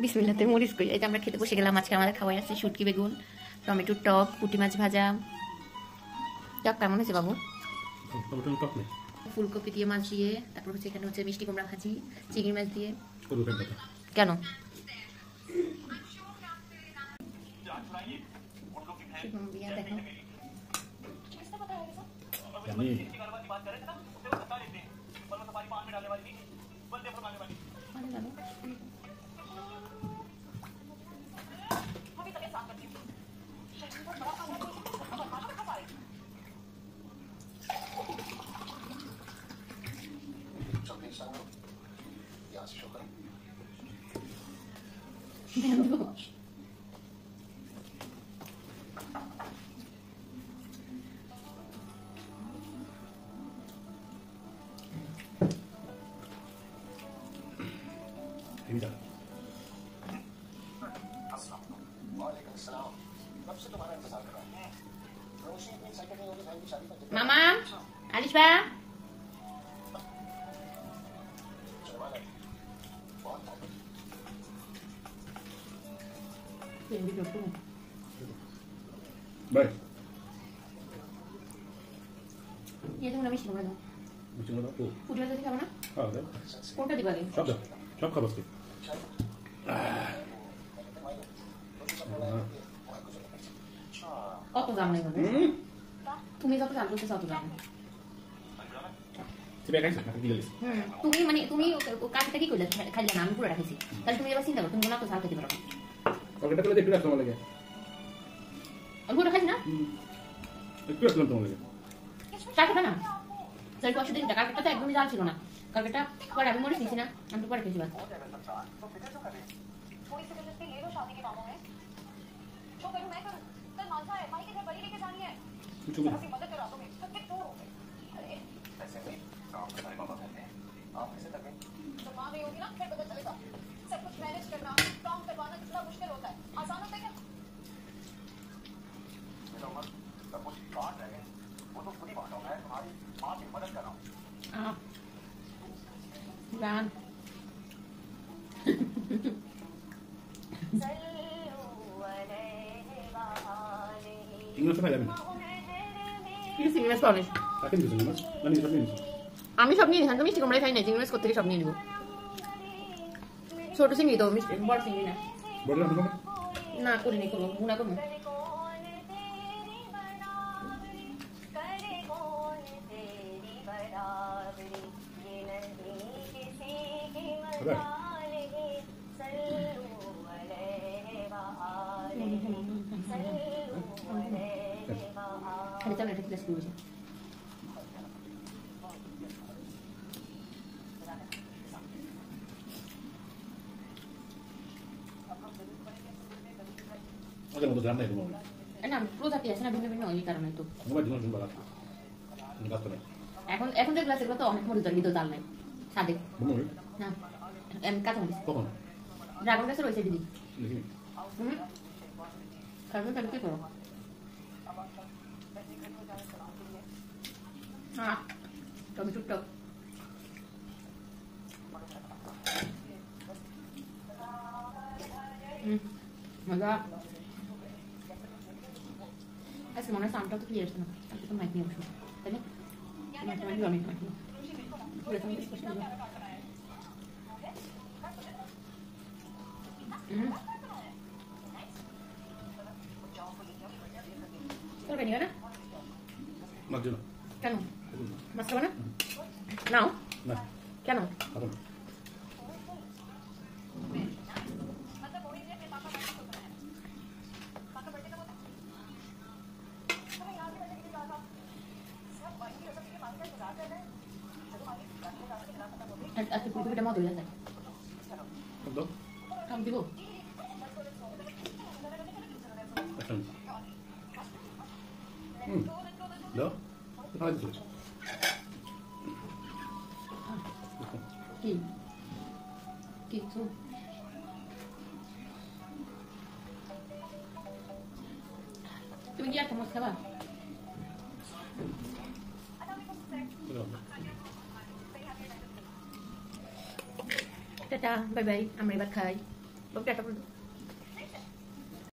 বিসমিল্লাতে মরিচ কই। এই যে আমরা খেতে বসে গেলাম। আজকে আমাদের খাওয়াই আছে শুটকি বেগুন, টমেটোর টক, পুঁটি মাছ ভাজা। টক কেমন হয়েছে বাবু? ফুলকপি দিয়ে মাছ দিয়ে, তারপর হচ্ছে এখানে হচ্ছে মিষ্টি কুমড়া ভাজি, চিংড়ি মাছ দিয়ে। কেন মামা আলিশবা বাই ये तो मिষ্টি কুমড়া দাও। মিষ্টি কুমড়া দাও। পুঁটি মাছ দিয়ে খাবো না? হ্যাঁ দাও। কোনটা দিবা আগে? সব দাও, সব খাবো আজকে। কত দাম নেই মানে? তুমি যত দাম বলতে তত দাম। তুমি মানে তুমি কাজটা কি করলে খাইলে না, আমি পুরো রাখেছি। তাহলে তুমি এবার চিন্তা করো, তুমি না তো ঝাল খেতে পারো না। ওটা পেলে একটু রাখতে লাগে। আমি পুরো খাইছি না? একটু রাখলাম তোমার লাগে। চা খাবে না? তাহলে পরশু দিনটা কালকেটা তো একদমই জাল ছিল না। কালকেটা পরে আমি মরে দিয়েছি না, আমি তো পরে খেয়েছি বাস। Gan. Ingat apa ya? Ini চিংড়ি মাছ পাওনি? Akan bisa mas? Nanti bisa nih. আমি সব নিয়ে নিলাম, তো মিষ্টি কুমড়া খাই না, চিংড়ি মাছ করতে সব নিয়ে নিব। ছোট চিংড়ি তো, মিষ্টি বড় চিংড়ি না। বড় না? না করিনি, করবো ভুনা করবো। Kita lihat kelas dulu. Ada mau terang itu mau. Enak, perlu tapi ya, sana bina-bina ini karena itu. Enggak jelas jumlah. Enggak tahu. এখন যে গ্লাসে কত অনেক মরিচ দিত জাল নাই সাদে bener না কাঁচা মরিচ কখন ড্রাগন গাছের রয়েছে দিদি দেখি কারণ তাহলে কি করো হ্যাঁ টমেটো টক মজা আজকে মনে হয় সামটা তো ক্লিয়ার আছে না আজকে তো মাইক নিয়ে বসো তাই না অনেক মাইক তরকারি না মাছ দিও কেন মাছ খাবো না নাও না কেন খাবো না আজকে পুরোটা মত হয়ে যায় কাম দিব দাও খাওয়া দিচ্ছি কি কি তুমি কি আর তোমার খাবা টাটা, বাই বাই, আমরা এবার খাই। বাবু টাটা বলো।